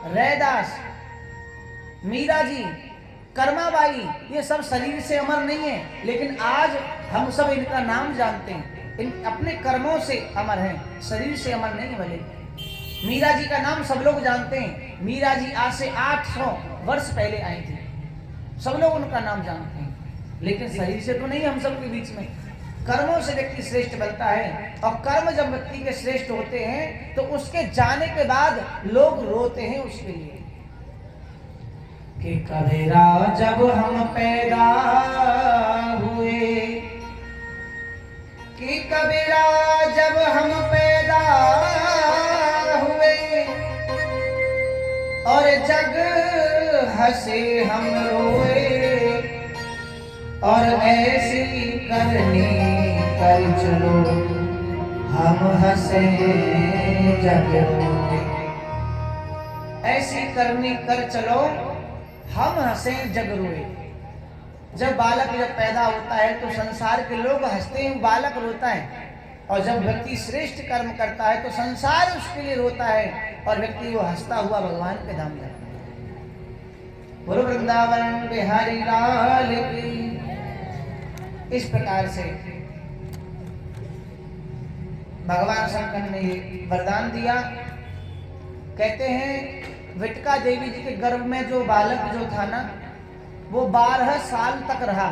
रैदास, मीरा जी, कर्माबाई, ये सब शरीर से अमर नहीं है, लेकिन आज हम सब इनका नाम जानते हैं। इन अपने कर्मों से अमर हैं, शरीर से अमर नहीं है। भले मीरा जी का नाम सब लोग जानते हैं। मीरा जी आज से 800 वर्ष पहले आई थी, सब लोग उनका नाम जानते हैं, लेकिन शरीर से तो नहीं। हम सब के बीच में कर्मों से व्यक्ति श्रेष्ठ बनता है, और कर्म जब व्यक्ति के श्रेष्ठ होते हैं तो उसके जाने के बाद लोग रोते हैं उसके लिए कि कबीरा जब हम पैदा हुए, कि कबीरा जब हम पैदा हुए, और जग हंसे हम रोए, और ऐसी करनी कर चलो हम हंसे जग रोए। ऐसी करनी कर चलो हम हंसे जग रोए। जब बालक जब पैदा होता है तो संसार के लोग हंसते हैं, बालक रोता है, और जब व्यक्ति श्रेष्ठ कर्म करता है तो संसार उसके लिए रोता है, और व्यक्ति वो हंसता हुआ भगवान के धाम जाता है। बोलो वृंदावन बिहारी लाल की। इस प्रकार से भगवान शंकर ने वरदान दिया। कहते हैं विटका देवी जी के गर्भ में जो बालक जो था ना, वो 12 साल तक रहा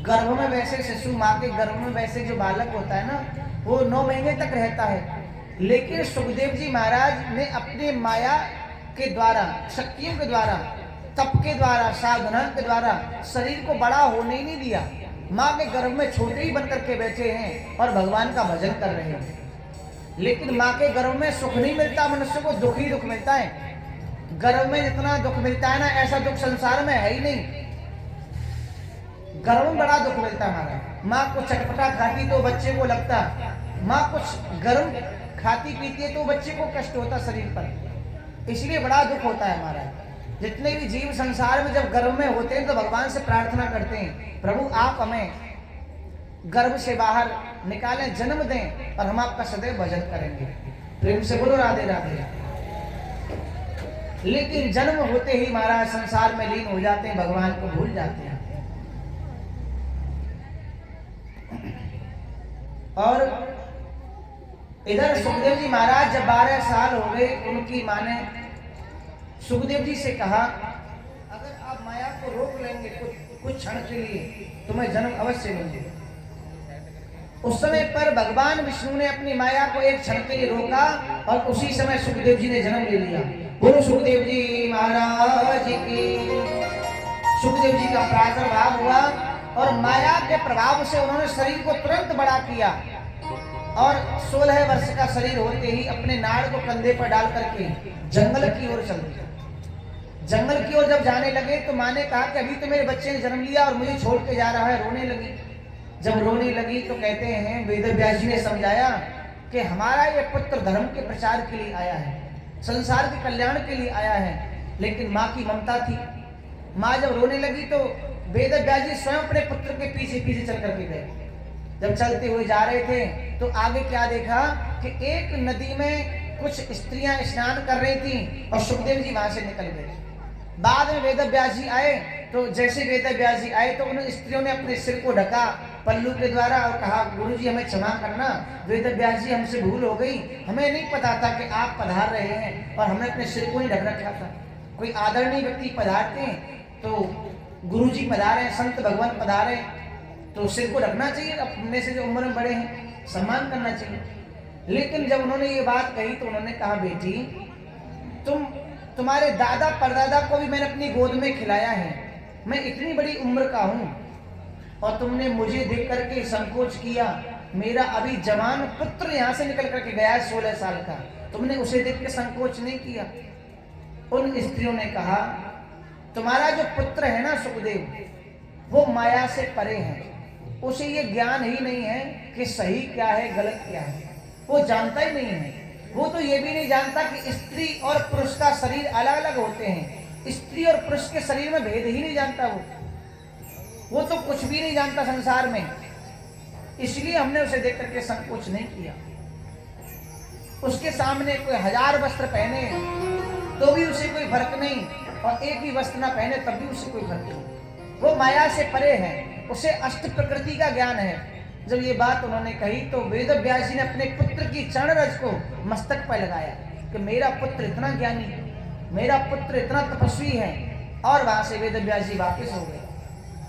गर्भ में। वैसे शिशु माँ के गर्भ में वैसे जो बालक होता है ना, वो 9 महीने तक रहता है, लेकिन सुखदेव जी महाराज ने अपने माया के द्वारा, शक्तियों के द्वारा, तप के द्वारा, साधना के द्वारा शरीर को बड़ा होने ही नहीं दिया। माँ के गर्भ में छोटे ही बन करके बैठे हैं और भगवान का भजन कर रहे हैं। लेकिन माँ के गर्भ में सुख नहीं मिलता, मनुष्य को दुख ही दुख मिलता है। गर्भ में जितना दुख मिलता है ना, ऐसा दुख संसार में है ही नहीं। गर्भ में बड़ा दुख मिलता है हमारा। माँ को चटपटा खाती तो बच्चे को लगता, माँ कुछ गर्म खाती पीती है तो बच्चे को कष्ट होता शरीर पर, इसलिए बड़ा दुख होता है हमारा। जितने भी जीव संसार में जब गर्भ में होते हैं तो भगवान से प्रार्थना करते हैं, प्रभु आप हमें गर्भ से बाहर निकालें, जन्म दें, और हम आपका सदैव भजन करेंगे। प्रेम से बोलो राधे राधे। लेकिन जन्म होते ही महाराज संसार में लीन हो जाते हैं, भगवान को भूल जाते हैं। और इधर सुखदेव जी महाराज जब 12 साल हो गए, उनकी माँ ने सुखदेव जी से कहा, अगर आप माया को रोक लेंगे कुछ क्षण के लिए, तुम्हें जन्म अवश्य मिलेगा। उस समय पर भगवान विष्णु ने अपनी माया को एक क्षण के लिए रोका, और उसी समय सुखदेव जी ने जन्म ले लिया। बोलो सुखदेव जी महाराज की। सुखदेव जी का प्रादुर्भाव हुआ, और माया के प्रभाव से उन्होंने शरीर को तुरंत बड़ा किया, और 16 वर्ष का शरीर होते ही अपने नाड़ को कंधे पर डाल करके जंगल की ओर चल दिया। जंगल की ओर जब जाने लगे तो माँ ने कहा कि अभी तो मेरे बच्चे ने जन्म लिया और मुझे छोड़ के जा रहा है। रोने लगी। जब रोने लगी तो कहते हैं वेद व्यास जी ने समझाया कि हमारा ये पुत्र धर्म के प्रचार के लिए आया है, संसार के कल्याण के लिए आया है। लेकिन माँ की ममता थी। माँ जब रोने लगी तो वेद व्यास जी स्वयं अपने पुत्र के पीछे पीछे चल करके गए। जब चलते हुए जा रहे थे तो आगे क्या देखा कि एक नदी में कुछ स्त्रियां स्नान कर रही थी, और सुखदेव जी वहां से निकल गए। बाद में वेद व्यास जी आए, तो जैसे वेद व्यास जी आए तो उन स्त्रियों ने अपने सिर को ढका पल्लू के द्वारा और कहा, गुरु जी हमें क्षमा करना, वेद व्यास जी हमसे भूल हो गई, हमें नहीं पता था कि आप पधार रहे हैं और हमने अपने सिर को नहीं ढक रखा था। कोई आदरणीय व्यक्ति पधारते हैं तो गुरु जी पधारे, संत भगवान पधारे तो सिर को ढकना चाहिए, अपने से जो उम्र में बड़े हैं सम्मान करना चाहिए। लेकिन जब उन्होंने ये बात कही तो उन्होंने कहा, बेटी तुम्हारे दादा परदादा को भी मैंने अपनी गोद में खिलाया है, मैं इतनी बड़ी उम्र का हूँ और तुमने मुझे देख करके संकोच किया। मेरा अभी जवान पुत्र यहाँ से निकल करके गया है 16 साल का, तुमने उसे देख के संकोच नहीं किया। उन स्त्रियों ने कहा, तुम्हारा जो पुत्र है ना सुखदेव, वो माया से परे है, उसे ये ज्ञान ही नहीं है कि सही क्या है गलत क्या है, वो जानता ही नहीं है। वो तो ये भी नहीं जानता कि स्त्री और पुरुष का शरीर अलग अलग होते हैं, स्त्री और पुरुष के शरीर में भेद ही नहीं जानता। वो तो कुछ भी नहीं जानता संसार में, इसलिए हमने उसे देख करके संकोच नहीं किया। उसके सामने कोई 1000 वस्त्र पहने तो भी उसे कोई फर्क नहीं, और एक ही वस्त्र ना पहने तब भी उसे कोई फर्क नहीं। वो माया से परे है, उसे अष्ट प्रकृति का ज्ञान है। जब ये बात उन्होंने कही तो वेद व्यास जी ने अपने पुत्र की चरण रज को मस्तक पर लगाया कि मेरा पुत्र इतना ज्ञानी, मेरा पुत्र इतना तपस्वी है। और वहां से वेद व्यास जी वापिस हो गए,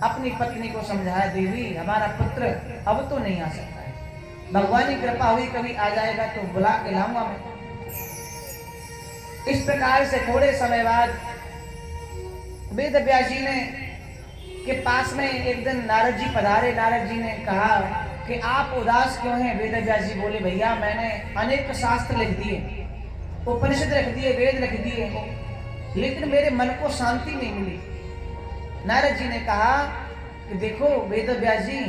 अपनी पत्नी को समझाया, देवी हमारा पुत्र अब तो नहीं आ सकता है, भगवान की कृपा हुई कभी आ जाएगा तो बुला के लाऊंगा मैं। इस प्रकार से थोड़े समय बाद वेद व्यास जी ने के पास में एक दिन नारद जी पधारे। नारद जी ने कहा कि आप उदास क्यों हैं? वेद व्यास जी बोले, भैया मैंने अनेक शास्त्र लिख दिए, उपनिषद लिख दिए, वेद लिख दिए, लेकिन मेरे मन को शांति नहीं मिली। नारद जी ने कहा कि देखो वेद व्यास जी,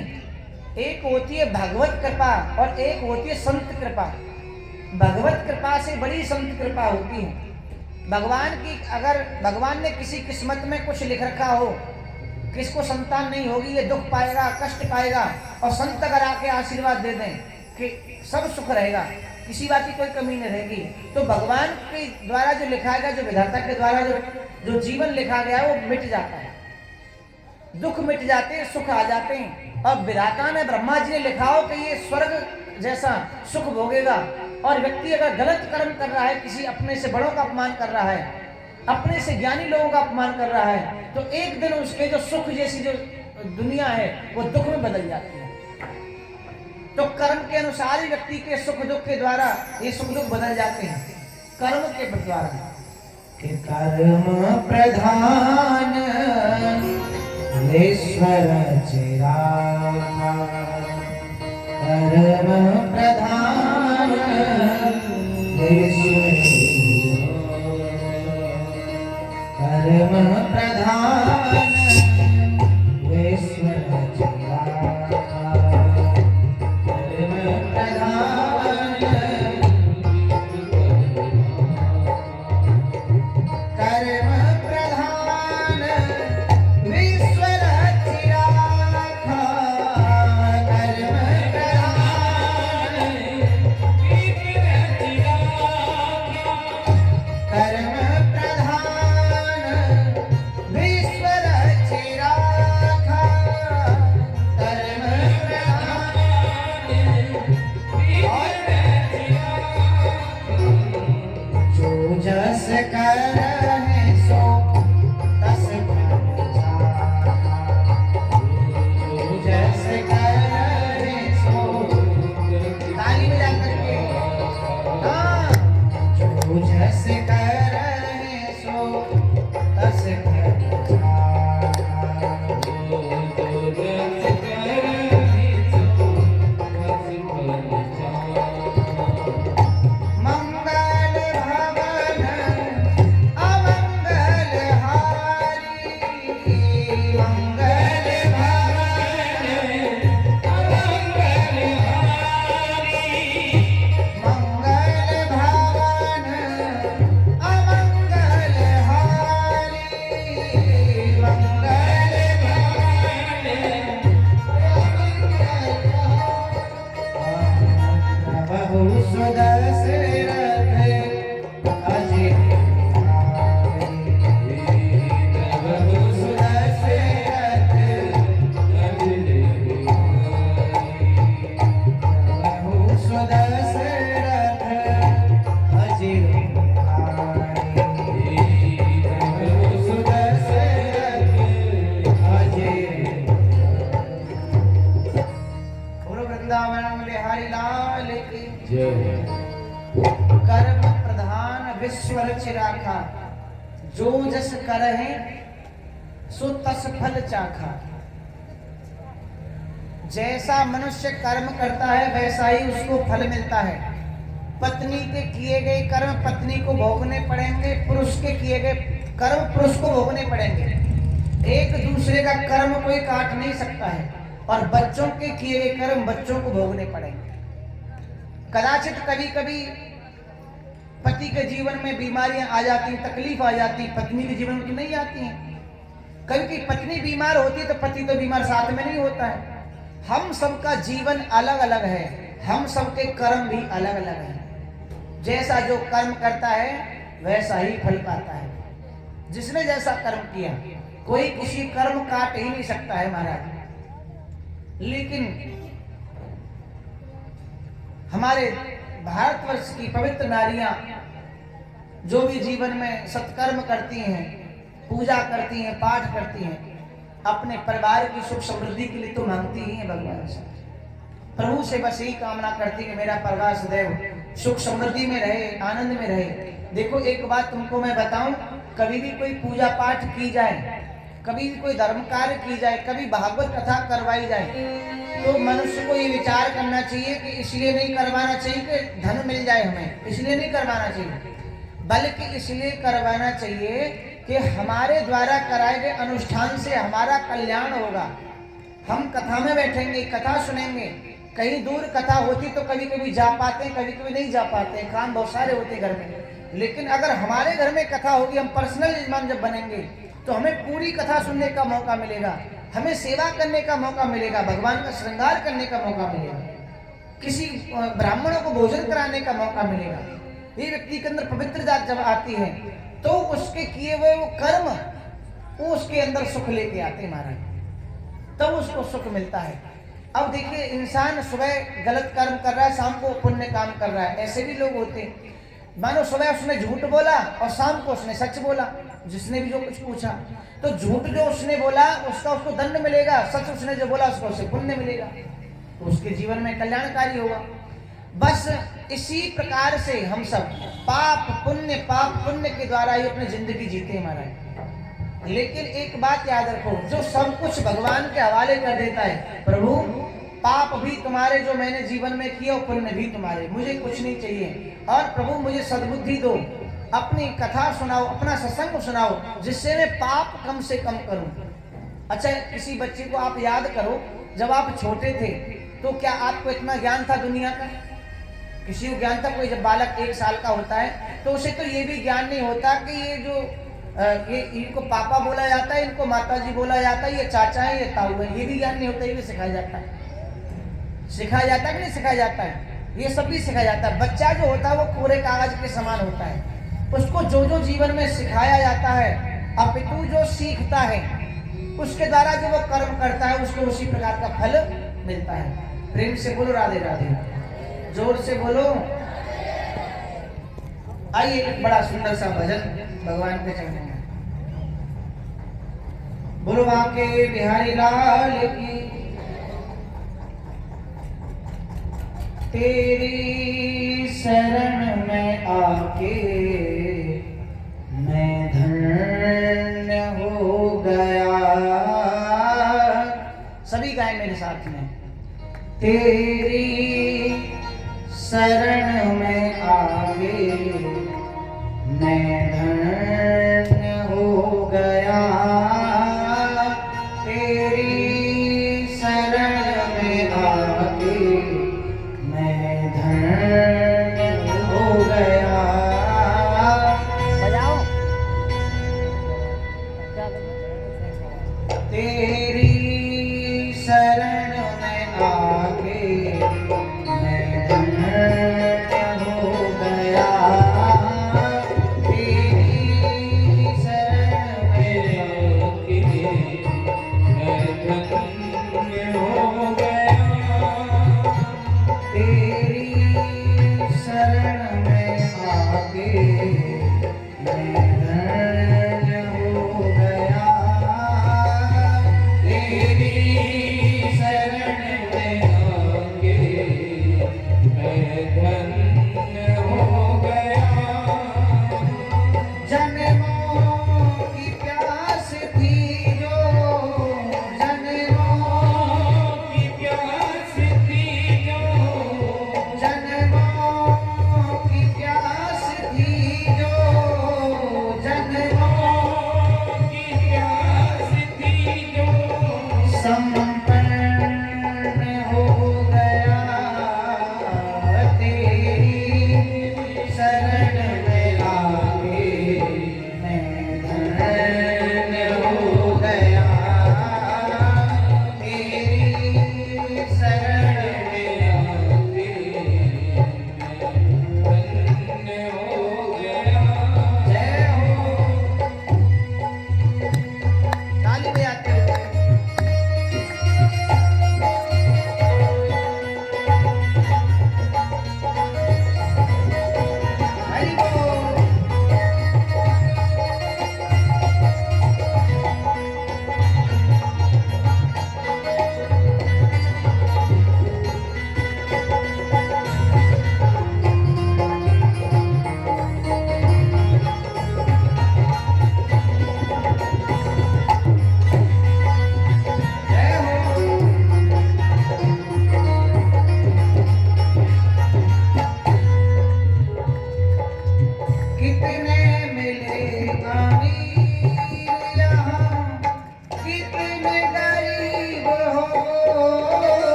एक होती है भगवत कृपा और एक होती है संत कृपा। भगवत कृपा से बड़ी संत कृपा होती है। भगवान की, अगर भगवान ने किसी किस्मत में कुछ लिख रखा हो, किसको संतान नहीं होगी, ये दुख पाएगा, कष्ट पाएगा, और संत अगर आके आशीर्वाद दे दें कि सब सुख रहेगा, किसी बात की कोई कमी नहीं रहेगी, तो भगवान के द्वारा जो लिखा गया, जो विधाता के द्वारा जो जीवन लिखा गया है वो मिट जाता है, दुख मिट जाते हैं, सुख आ जाते हैं। और विधाता ने, ब्रह्मा जी ने लिखा हो कि ये स्वर्ग जैसा सुख भोगेगा, और व्यक्ति अगर गलत कर्म कर रहा है, किसी अपने से बड़ों का अपमान कर रहा है, अपने से ज्ञानी लोगों का अपमान कर रहा है, तो एक दिन उसके जो सुख जैसी जो दुनिया है वो दुख में बदल जाती है। तो कर्म के अनुसार ही व्यक्ति के सुख दुख के द्वारा ये सुख दुख बदल जाते हैं, कर्म के द्वारा। कि कर्म प्रधान ईश्वर चिरागा, कर्म प्रधान ईश्वर, कर्म प्रधान ईश्वर चिरागा, कर्म प्रधान, कर्म प्रधान ईश्वर चिरागा, कर्म प्रधान कर्म प्रधान ईश्वर चिरागा, कर्म प्रधान, जो जस करहि सो तस फल चाखा, जो जस करहि सो, ताली बजा करके, हाँ, जो जस करहि सो तस फल मंगल भवन अमंगल हारी, मंगल भवन अमंगल हारी, मंगल भवन अमंगल हारी, मंगल भवन बहु सुदशरथ अजित बहु सुदशरथ बहु सुदशरथ अजित बहु सुदशरथ अजित। बोलो वृंदावन बिहारी लाल की जय। कर्म प्रधान विश्वर चिराखा, जो जस करहि सो तस फल चाखा। जैसा मनुष्य कर्म करता है वैसा ही उसको फल मिलता है। पत्नी के किए गए कर्म पत्नी को भोगने पड़ेंगे, पुरुष के किए गए कर्म पुरुष को भोगने पड़ेंगे। एक दूसरे का कर्म कोई काट नहीं सकता है, और बच्चों के किए गए कर्म बच्चों को भोगने पड़ेंगे। कदाचित कभी कभी पति के जीवन में बीमारियां आ जाती, तकलीफ आ जाती, पत्नी के जीवन में नहीं आती हैं। कभी पत्नी बीमार होती है तो पति तो बीमार साथ में नहीं होता है। हम सबका जीवन अलग अलग है, हम सबके कर्म भी अलग अलग हैं। जैसा जो कर्म करता है वैसा ही फल पाता है, जिसने जैसा कर्म किया। कोई किसी कर्म काट ही नहीं सकता है महाराज। लेकिन हमारे भारतवर्ष की पवित्र नारियां जो भी जीवन में सत्कर्म करती हैं, पूजा करती हैं, पाठ करती हैं, अपने परिवार की सुख समृद्धि के लिए तो मांगती ही हैं भगवान से, प्रभु से बस यही कामना करती कि मेरा परिवार सदैव सुख समृद्धि में रहे, आनंद में रहे। देखो एक बात तुमको मैं बताऊं, कभी भी कोई पूजा पाठ की जाए, कभी भी कोई धर्म कार्य की जाए, कभी भागवत कथा करवाई जाए, तो मनुष्य को ये विचार करना चाहिए कि इसलिए नहीं करवाना चाहिए कि धन मिल जाए हमें, इसलिए नहीं करवाना चाहिए, बल्कि इसलिए करवाना चाहिए कि हमारे द्वारा कराए गए अनुष्ठान से हमारा कल्याण होगा। हम कथा में बैठेंगे, कथा सुनेंगे, कहीं दूर कथा होती तो कभी कभी जा पाते हैं, कभी कभी नहीं जा पाते हैं, काम बहुत सारे होते हैं घर में। लेकिन अगर हमारे घर में कथा होगी, हम पर्सनल यजमान जब बनेंगे, तो हमें पूरी कथा सुनने का मौका मिलेगा, हमें सेवा करने का मौका मिलेगा, भगवान का श्रृंगार करने का मौका मिलेगा, किसी ब्राह्मणों को भोजन कराने का मौका मिलेगा। ये व्यक्ति के अंदर पवित्रता जब आती है तो उसके किए हुए वो कर्म वो उसके अंदर सुख लेके आते हैं महाराज, तब तो उसको सुख मिलता है। अब देखिए इंसान सुबह गलत कर्म कर रहा है, शाम को पुण्य काम कर रहा है, ऐसे भी लोग होते हैं। मानो सुबह उसने झूठ बोला और शाम को उसने सच बोला, जिसने भी जो कुछ पूछा, तो झूठ जो उसने बोला उसका उसको दंड मिलेगा, सच उसने जो बोला उसको उसे पुण्य मिलेगा, तो उसके जीवन में कल्याणकारी होगा। बस इसी प्रकार से हम सब पाप पुण्य के द्वारा ही अपनी जिंदगी जीते हैं महाराज। लेकिन एक बात याद रखो, जो सब कुछ भगवान के हवाले कर देता है, प्रभु पाप भी तुम्हारे जो मैंने जीवन में किया और पुण्य भी तुम्हारे, मुझे कुछ नहीं चाहिए, और प्रभु मुझे सद्बुद्धि दो, अपनी कथा सुनाओ, अपना सत्संग सुनाओ, जिससे मैं पाप कम से कम करूं। अच्छा, किसी बच्चे को आप याद करो, जब आप छोटे थे तो क्या आपको इतना ज्ञान था दुनिया का? किसी को ज्ञान था? कोई जब बालक 1 साल का होता है तो उसे तो ये भी ज्ञान नहीं होता कि ये जो ये इनको पापा बोला जाता है, इनको माताजी बोला जाता है, ये चाचा है, ये ताऊ है, ये भी ज्ञान नहीं होता, ये भी सिखाया जाता है। सिखाया जाता है कि नहीं सिखाया जाता है? ये सब भी सिखाया जाता है। बच्चा जो होता है वो कोरे कागज के समान होता है, उसको जो जो जीवन में सिखाया जाता है, अपितु जो सीखता है उसके द्वारा जो वो कर्म करता है उसको उसी प्रकार का फल मिलता है। प्रेम से बोलो राधे राधे, जोर से बोलो। आइए एक बड़ा सुंदर सा भजन भगवान के चरणों में। बोलो बांके बिहारी लाल की, तेरी शरण में आके मैं धन्य हो गया। सभी गाएं मेरे साथ में। तेरी शरण में आके मैं धन्य हो गया, तेरी शरण में आके मैं धन्य हो गया। बजाओ। तेरी शरण में आके मैं धन्य हो गया, तेरी शरण में आके मैं धन्य हो गया, तेरी शरण में आके मैं धन्य हो गया।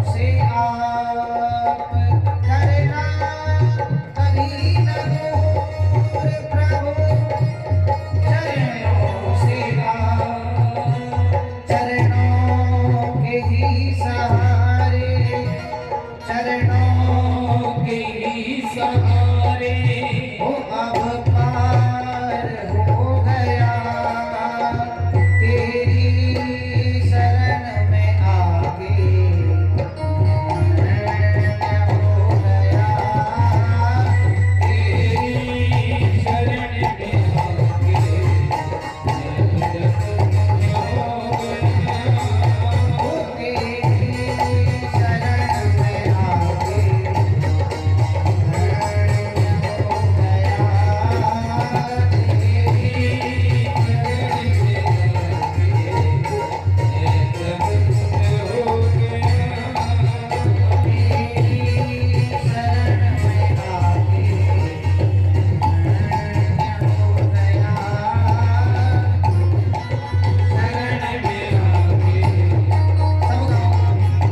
से आप करना कभी न दूर प्रभु, चरणों से आप, चरणों के ही सहारे, चरणों के ही सहारे हो अब पार हो गया, तेरी शरण में आगे हो गया, तेरी शरण में आगे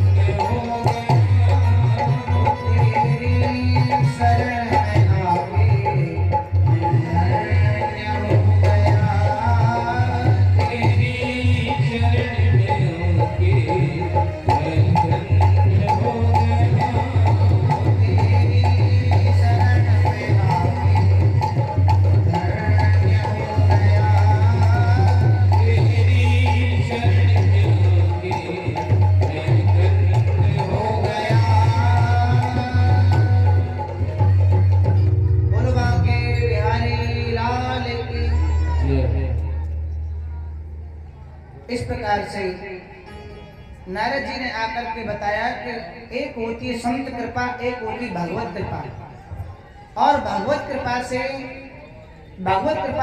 हो, तेरी शरण में आगे इस प्रकार से नारद जी ने आकर के बताया कि एक होती है संत कृपा, एक होती भगवत कृपा, और भगवत कृपा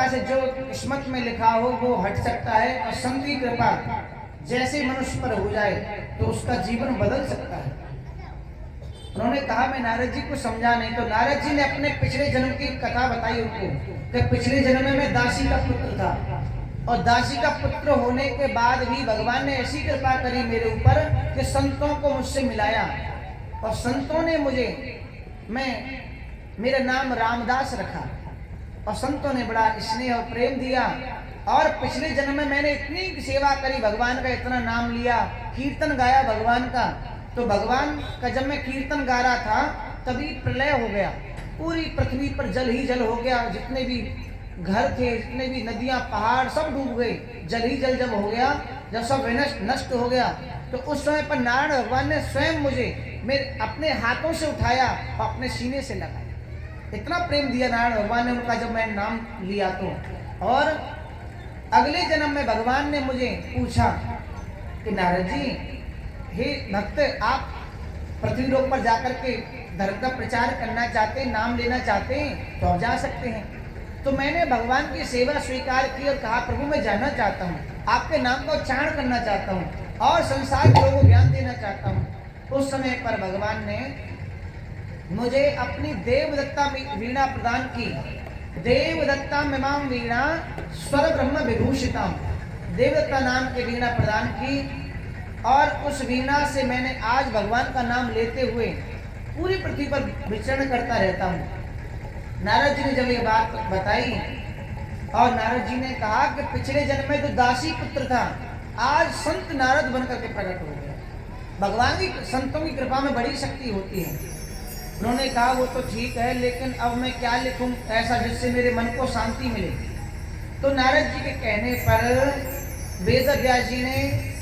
से जो किस्मत में लिखा हो वो हट सकता है, और संत की कृपा जैसे मनुष्य पर हो जाए तो उसका जीवन बदल सकता है। उन्होंने कहा मैं नारद जी को समझा नहीं, तो नारद जी ने अपने पिछले जन्म की कथा बताई उनको कि पिछले जन्म में मैं दासी का पुत्र था, और दासी का पुत्र होने के बाद भी भगवान ने ऐसी कृपा करी मेरे ऊपर कि संतों को मुझसे मिलाया, और संतों ने मेरा नाम रामदास रखा, और संतों ने बड़ा स्नेह और प्रेम दिया। और पिछले जन्म में मैंने इतनी सेवा करी, भगवान का इतना नाम लिया, कीर्तन गाया भगवान का, तो भगवान का जब मैं कीर्तन गा रहा था तभी प्रलय हो गया, पूरी पृथ्वी पर जल ही जल हो गया, जितने भी घर थे, जितने भी नदियां पहाड़ सब डूब गए, जल ही जल जब हो गया, जब सब नष्ट हो गया, तो उस समय पर नारायण भगवान ने स्वयं मुझे मेरे अपने हाथों से उठाया और अपने सीने से लगाया। इतना प्रेम दिया नारायण भगवान ने उनका जब मैंने नाम लिया तो। और अगले जन्म में भगवान ने मुझे पूछा कि नारद जी, हे भक्त, आप पृथ्वी लोक पर जाकर के धर्म का प्रचार करना चाहते हैं, नाम लेना चाहते हैं, तो आप जा सकते हैं। तो मैंने भगवान की सेवा स्वीकार की और कहा प्रभु मैं जानना चाहता हूँ, आपके नाम का उच्चारण करना चाहता हूँ और संसार के लोगों को ज्ञान देना चाहता हूँ। उस समय पर भगवान ने मुझे अपनी देवदत्ता वीणा प्रदान की। देवदत्ता मिमाम वीणा स्वर ब्रह्म विभूषिता, देवदत्ता नाम की वीणा प्रदान की, और उस वीणा से मैंने आज भगवान का नाम लेते हुए पूरी पृथ्वी पर विचरण करता रहता हूँ। नारद जी ने जब ये बात बताई, और नारद जी ने कहा कि पिछले जन्म में तो दासी पुत्र था, आज संत नारद बनकर के प्रकट हो गया। भगवान की संतों की कृपा में बड़ी शक्ति होती है। उन्होंने कहा वो तो ठीक है, लेकिन अब मैं क्या लिखूं ऐसा जिससे मेरे मन को शांति मिले। तो नारद जी के कहने पर वेद व्यास जी ने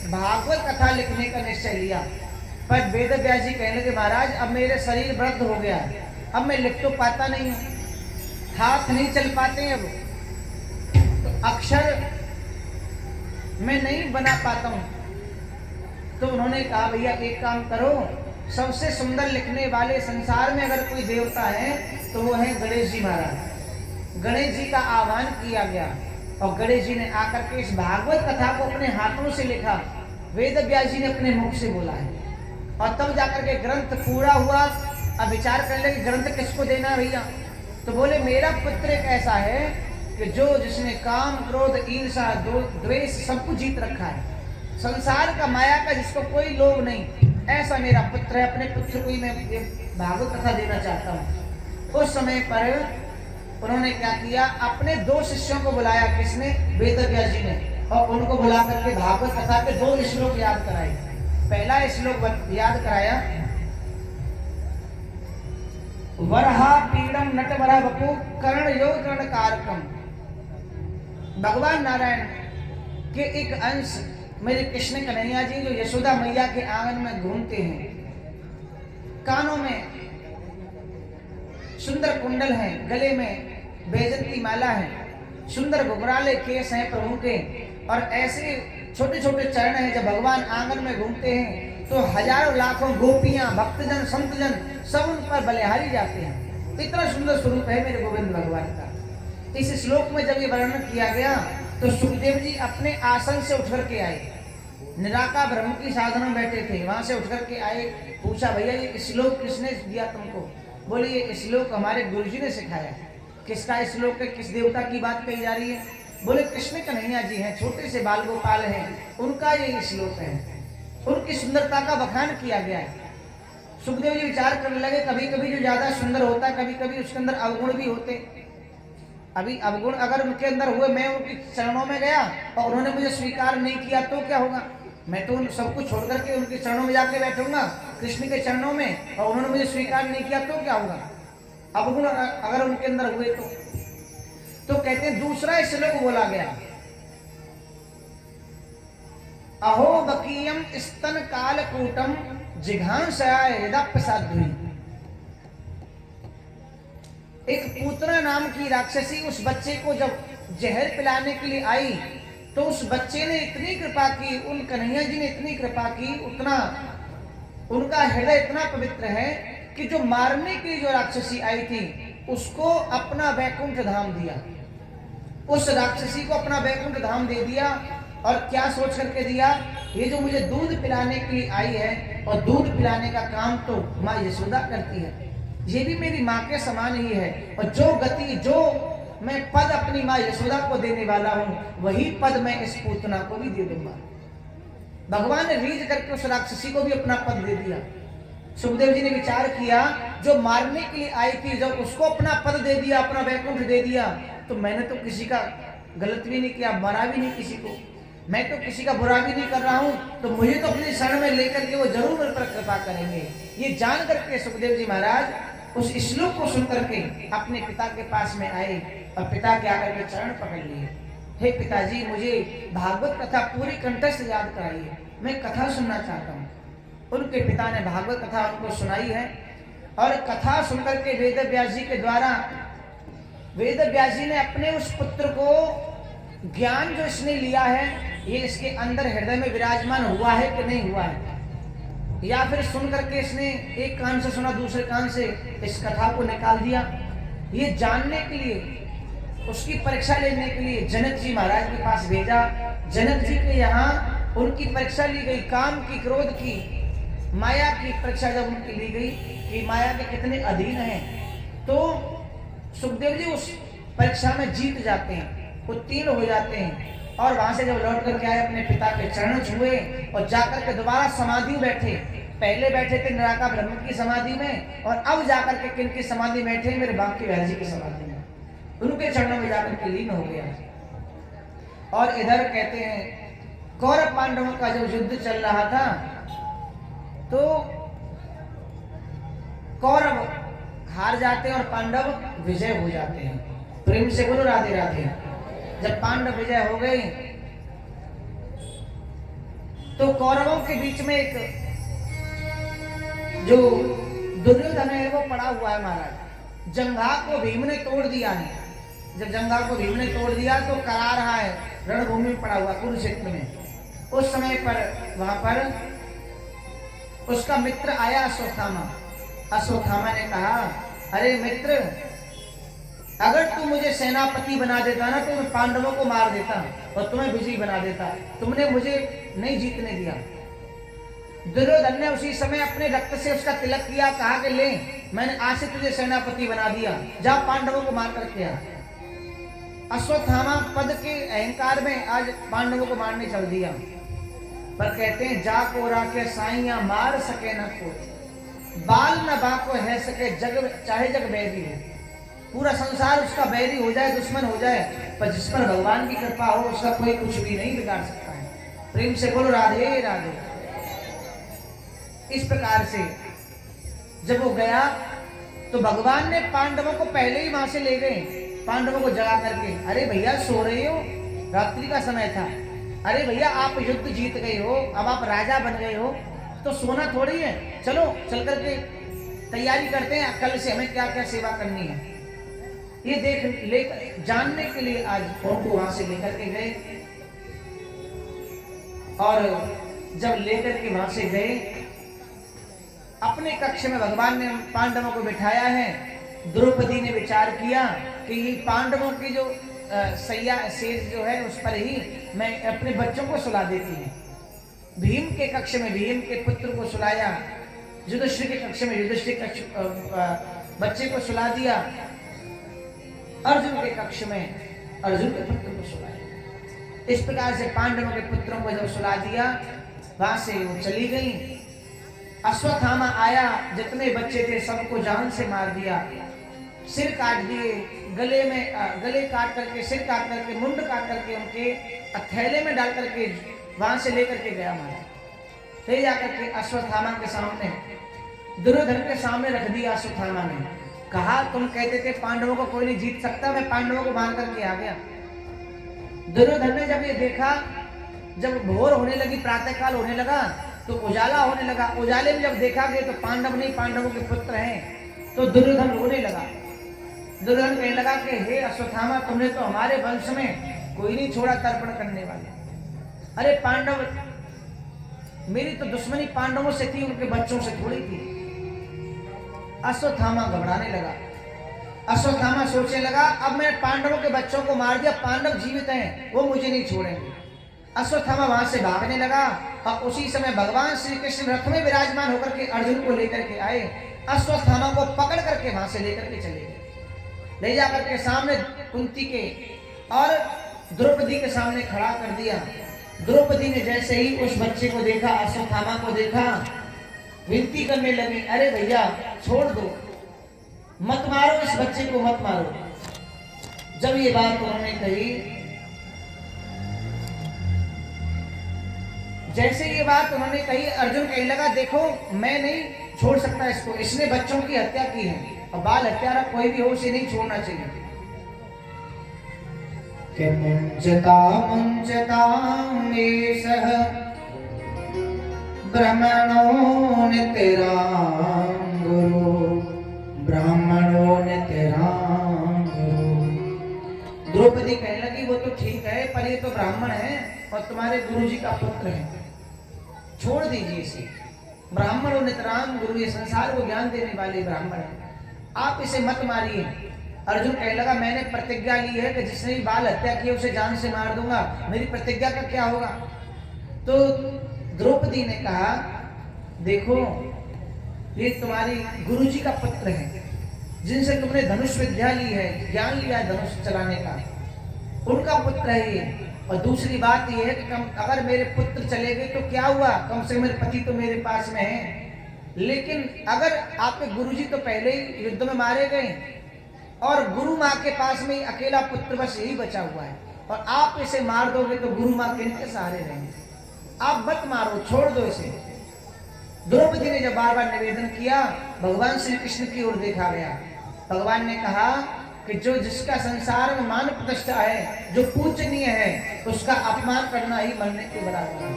भागवत कथा लिखने का निश्चय लिया। पर वेद व्यास जी कहने के महाराज अब मेरे शरीर वृद्ध हो गया, अब मैं लिख तो पाता नहीं हूँ, हाथ नहीं चल पाते, अब तो अक्षर मैं नहीं बना पाता हूँ। तो उन्होंने कहा भैया एक काम करो, सबसे सुंदर लिखने वाले संसार में अगर कोई देवता है तो वो है गणेश जी महाराज। गणेश जी का आह्वान किया गया और गणेश जी ने आकर के इस भागवत कथा को अपने हाथों से लिखा। वेद व्यास जी ने अपने मुख से बोला है, और तब जाकर के ग्रंथ पूरा हुआ। अब विचार कर ले कि ग्रंथ किसको देना भैया, तो बोले मेरा पुत्र एक ऐसा है कि जो जिसने काम क्रोध ईर्षा द्वेष सब कुछ जीत रखा है, संसार का माया का जिसको कोई लोभ नहीं, ऐसा मेरा पुत्र है, अपने पुत्र को ही मैं ये भागवत कथा देना चाहता हूँ। उस समय पर उन्होंने क्या किया, अपने 2 शिष्यों को बुलाया। किसने? वेदव्यास जी ने। और उनको बुला करके भागवत कथा के 2 श्लोक याद कराए। पहला श्लोक याद कराया, वरहा पीड़म नटवरा वपु कर्ण योग कर्ण कारकम। भगवान नारायण के एक अंश मेरे कृष्ण कन्हैया जी जो यशोदा मैया के आंगन में घूमते हैं, कानों में सुंदर कुंडल हैं, गले में बैजंती माला है, सुंदर घुघराले केस हैं प्रभु के, और ऐसे छोटे छोटे चरण हैं। जब भगवान आंगन में घूमते हैं तो हजारों लाखों गोपियां, भक्तजन, संतजन सब उन पर बलिहारी जाते हैं। इतना सुंदर स्वरूप है मेरे गोविंद भगवान का। इस श्लोक में जब ये वर्णन किया गया तो सुखदेव जी अपने आसन से उठकर के आए। निराकार ब्रह्म की साधना में बैठे थे, वहां से उठकर के आए। पूछा, भैया ये श्लोक किसने दिया तुमको? बोले ये श्लोक हमारे गुरु जी ने सिखाया। किसका श्लोक है? किस देवता की बात कही जा रही है? बोले कृष्ण कन्हैया जी हैं, छोटे से बाल गोपाल हैं, उनका ये श्लोक है। उनकी सुंदरता का बखान किया गया है। सुखदेव जी विचार करने लगे, कभी कभी जो ज्यादा सुंदर होता है, कभी कभी उसके अंदर अवगुण भी होते। अभी अवगुण अगर उनके अंदर हुए, मैं उनके चरणों में गया और उन्होंने मुझे स्वीकार नहीं किया तो क्या होगा? मैं तो सब कुछ छोड़ करके उनके चरणों में जाके बैठूंगा, कृष्ण के चरणों में, और उन्होंने मुझे स्वीकार नहीं किया तो क्या होगा? अवगुण अगर उनके अंदर हुए तो कहते हैं दूसरा श्लोक बोला गया, अहो बकीयम स्तन कालकूटम जिघांसयाय यदाप्रसाद्वी। एक पूतना नाम की राक्षसी उस बच्चे को जब जहर पिलाने के लिए आई तो उस बच्चे ने इतनी कृपा की, उन कन्हैया जी ने इतनी कृपा की, उतना उनका हृदय इतना पवित्र है कि जो मारने के लिए जो राक्षसी आई थी उसको अपना वैकुंठ धाम दिया। उस राक्षसी को अपना वैकुंठ धाम दे दिया। और क्या सोच करके दिया? ये जो मुझे दूध पिलाने के लिए आई है, और दूध पिलाने का काम तो माँ यशोदा करती है, ये भी मेरी माँ के समान ही है, और जो गति, जो मैं पद अपनी माँ यशोदा को देने वाला हूँ, वही पद मैं इस पूतना को भी दे दूंगा। भगवान ने रीझ करके उस राक्षसी को भी अपना पद दे दिया। सुखदेव जी ने विचार किया, जो मारने के लिए आई थी, जब उसको अपना पद दे दिया, अपना वैकुंठ दे दिया, तो मैंने तो किसी का गलत भी नहीं किया, मरा भी नहीं किसी को, मैं तो किसी का बुरा भी नहीं कर रहा हूं, तो मुझे तो अपने शरण में लेकर के वो जरूर मेरे पर कृपा करेंगे। ये जान करके सुखदेव जी महाराज उस श्लोक को सुनकर के अपने पिता के पास में आए और पिता के आकर के चरण पकड़ लिए। हे पिताजी, मुझे भागवत कथा पूरी कंठस्थ याद कराइए, मैं कथा सुनना चाहता हूँ। उनके पिता ने भागवत कथा उनको सुनाई है, और कथा सुनकर के वेद व्यास जी के द्वारा वेद व्यास जी ने अपने उस पुत्र को ज्ञान जो इसने लिया है, ये इसके अंदर हृदय में विराजमान हुआ है कि नहीं हुआ है, या फिर सुन करके इसने एक कान से सुना, दूसरे कान से इस कथा को निकाल दिया। ये जानने के लिए, उसकी परीक्षा लेने के लिए जनक जी महाराज के पास भेजा। जनक जी के यहाँ उनकी परीक्षा ली गई, काम की, क्रोध की, माया की परीक्षा जब उनकी ली गई कि माया के कितने अधीन हैं, तो सुखदेव जी उस परीक्षा में जीत जाते हैं, उत्तीर्ण हो जाते हैं। और वहां से जब लौट करके आए, अपने पिता के चरण छुए और जाकर के दोबारा समाधि में बैठे। पहले बैठे थे निराकार ब्रह्म की समाधि में, और अब जाकर के किन की समाधि बैठे? मेरे बांके बिहारी जी की समाधि में, उनके चरणों में जाकर के लीन हो गया। और इधर कहते हैं कौरव पांडवों का जब युद्ध चल रहा था तो कौरव हार जाते हैं और पांडव विजय हो जाते हैं। प्रेम से बोलो राधे राधे। जब पांडव विजय हो गए तो कौरवों के बीच में एक जो दुर्योधन है वो पड़ा हुआ है महाराज। जंघा को भीम ने तोड़ दिया है। जब जंघा को भीम ने तोड़ दिया तो करा रहा है, रणभूमि में पड़ा हुआ कुरुक्षेत्र में। उस समय पर वहां पर उसका मित्र आया अश्वत्थामा। अश्वत्थामा ने कहा, अरे मित्र, अगर तू मुझे सेनापति बना देता ना तो मैं पांडवों को मार देता और तुम्हें विजयी बना देता, तुमने मुझे नहीं जीतने दिया। दुर्योधन ने उसी समय अपने रक्त से उसका तिलक किया, कहा कि ले, मैंने आज से तुझे सेनापति बना दिया, जा पांडवों को मार करके आ। अश्वत्थामा पद के अहंकार में आज पांडवों को मारने चल दिया। पर कहते हैं जा को राखे साइया मार सके न को, बाल न बाको है सके जग, चाहे जग बैरी हो। पूरा संसार उसका बैरी हो जाए, दुश्मन हो जाए, पर जिस पर भगवान की कृपा हो उसका कोई कुछ भी नहीं बिगाड़ सकता है। प्रेम से बोलो राधे राधे। इस प्रकार से जब वो गया तो भगवान ने पांडवों को पहले ही वहां से ले गए, पांडवों को जगा करके। अरे भैया सो रहे हो, रात्रि का समय था। अरे भैया आप युद्ध जीत गए हो, अब आप राजा बन गए हो, तो सोना थोड़ी है, चलो चल करके तैयारी करते हैं, कल से हमें क्या क्या सेवा करनी है। ये देख लेकर जानने के लिए आज उनको वहां से लेकर के गए। और जब लेकर के वहां से गए, अपने कक्ष में भगवान ने पांडवों को बिठाया है। द्रौपदी ने विचार किया कि पांडवों की जो सैया शेष जो है उस पर ही मैं अपने बच्चों को सुला देती हूँ। भीम के कक्ष में भीम के पुत्र को सुलाया, युधिष्ठिर के कक्ष में युधिष्ठिर बच्चे को सुला दिया, अर्जुन के कक्ष में अर्जुन के पुत्र को सुलाया। इस प्रकार से पांडवों के पुत्रों को जब सुला दिया, वहां से वो चली गई। अश्वत्थामा आया, जितने बच्चे थे सबको जान से मार दिया, सिर काट दिए, गले काट करके, सिर काट करके, मुंड काट करके उनके थैले में डाल करके वहां से लेकर के गया मारा। ले जाकर के अश्वत्थामा के सामने, दुर्योधन के सामने रख दिया। अश्वत्थामा ने कहा तुम कहते थे पांडवों को कोई नहीं जीत सकता, मैं पांडवों को मार करके आ गया। दुर्योधन ने जब ये देखा, जब भोर होने लगी, प्रातःकाल होने लगा, तो उजाला होने लगा। उजाले में जब देखा गया तो पांडव नहीं, पांडवों के पुत्र हैं, तो दुर्योधन रोने लगा। दुर्योधन कहने लगा कि हे अश्वत्थामा, तुमने तो हमारे वंश में कोई नहीं छोड़ा तर्पण करने वाले। अरे पांडव, मेरी तो दुश्मनी पांडवों से थी, उनके बच्चों से थोड़ी थी। अश्वत्थामा घबराने लगा। अश्वत्थामा सोचने लगा अब मैं पांडवों के बच्चों को मार दिया, पांडव जीवित हैं, वो मुझे नहीं छोड़ेंगे। अश्वत्थामा वहां से भागने लगा और उसी समय भगवान श्री कृष्ण रथ में विराजमान होकर के अर्जुन को लेकर के आए। अश्वत्थामा को पकड़ करके वहां से लेकर के चले गए, ले जाकर के सामने कुंती के और द्रौपदी के सामने खड़ा कर दिया। द्रौपदी ने जैसे ही उस बच्चे को देखा, अश्वत्थामा को देखा, विनती करने लगी, अरे भैया छोड़ दो, मत मारो इस बच्चे को, मत मारो। जब ये बात उन्होंने कही, जैसे ये बात उन्होंने कही, अर्जुन कहने लगा देखो मैं नहीं छोड़ सकता इसको, इसने बच्चों की हत्या की है और बाल हत्यारा कोई भी हो उसे नहीं छोड़ना चाहिए। कि मुंचता मुंचता में सह ब्राह्मणों ने तेरा गुरु, ब्राह्मणों ने तेरा गुरु। द्रौपदी कहने लगी वो तो ठीक है, पर ये तो ब्राह्मण है और तुम्हारे गुरु जी का पुत्र है, छोड़ दीजिए इसे। ब्राह्मणों ने तराम गुरु, ये संसार को ज्ञान देने वाले ब्राह्मण है, आप इसे मत मारिए। अर्जुन कहने लगा मैंने प्रतिज्ञा ली है कि जिसने भी बाल हत्या की उसे जान से मार दूंगा, मेरी प्रतिज्ञा का क्या होगा। तो द्रौपदी ने कहा देखो ये तुम्हारी गुरुजी का पुत्र है, जिनसे तुमने धनुष विद्या ली है, ज्ञान लिया है धनुष चलाने का, उनका पुत्र है ये। और दूसरी बात यह है कि अगर मेरे पुत्र चले गए तो क्या हुआ, कम से कम मेरे पति तो मेरे पास में है। लेकिन अगर आपके गुरुजी तो पहले ही युद्ध में मारे गए और गुरु माँ के पास में अकेला पुत्र बस यही बचा हुआ है, और आप इसे मार दोगे तो गुरु माँ किनके सहारे रहेंगे, आप मत मारो, छोड़ दो इसे। द्रौपदी ने जब बार बार निवेदन किया, भगवान श्री कृष्ण की ओर देखा गया। भगवान ने कहा कि जो जिसका संसार में मान प्रतिष्ठा है, जो पूजनीय है, उसका अपमान करना ही मरने के बराबर है।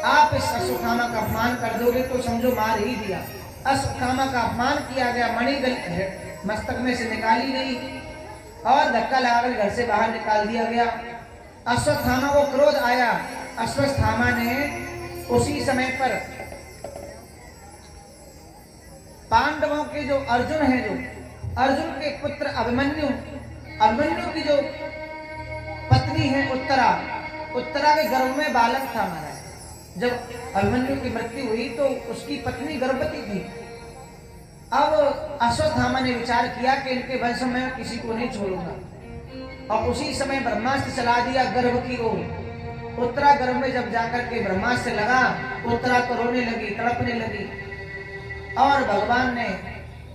आप इस अश्वत्थामा का अपमान कर दोगे तो समझो मार ही दिया। अश्वत्थामा का अपमान किया गया, मणि मस्तक में से निकाली गई और धक्का लगाकर घर से बाहर निकाल दिया गया। अश्वत्थामा को क्रोध आया। अश्वत्थामा ने उसी समय पर पांडवों के जो अर्जुन है, जो अर्जुन के पुत्र अभिमन्यु, अभिमन्यु की जो पत्नी है उत्तरा, उत्तरा के गर्भ में बालक था महाराज। जब अभिमन्यु की मृत्यु हुई तो उसकी पत्नी गर्भवती थी। अब अश्वत्थामा ने विचार किया कि इनके वंश में किसी को नहीं छोड़ूंगा, और उसी समय ब्रह्मास्त्र चला दिया गर्भ की ओर। उत्तरा गर्भ में जब जाकर के ब्रह्मास्त्र लगा, उत्तरा तो रोने लगी, तड़पने लगी, और भगवान ने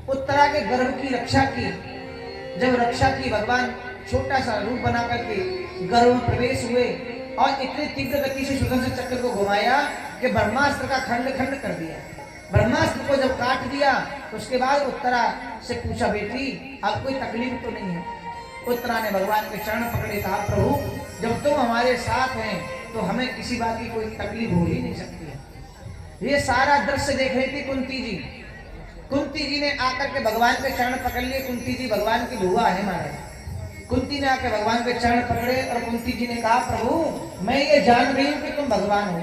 उत्तरा के गर्भ की रक्षा की। जब रक्षा की, भगवान छोटा सा रूप बना करके गर्भ में प्रवेश हुए और इतनी तीव्र गति से सुदर्शन चक्र को घुमाया कि ब्रह्मास्त्र का खंड खंड कर दिया। ब्रह्मास्त्र को जब काट दिया तो उसके बाद उत्तरा से पूछा, बेटी अब कोई तकलीफ तो नहीं है? उत्तरा ने भगवान के चरण पकड़े, कहा प्रभु जब तुम हमारे साथ हैं तो हमें किसी बात की कोई तकलीफ हो ही नहीं सकती है। ये सारा दृश्य देख रही थी कुंती जी। कुंती जी ने आकर के भगवान के चरण पकड़ लिए। कुंती जी भगवान की बुआ है महाराज। कुंती ने आकर भगवान के चरण पकड़े और कुंती जी ने कहा, प्रभु मैं ये जान रही हूँ कि तुम भगवान हो।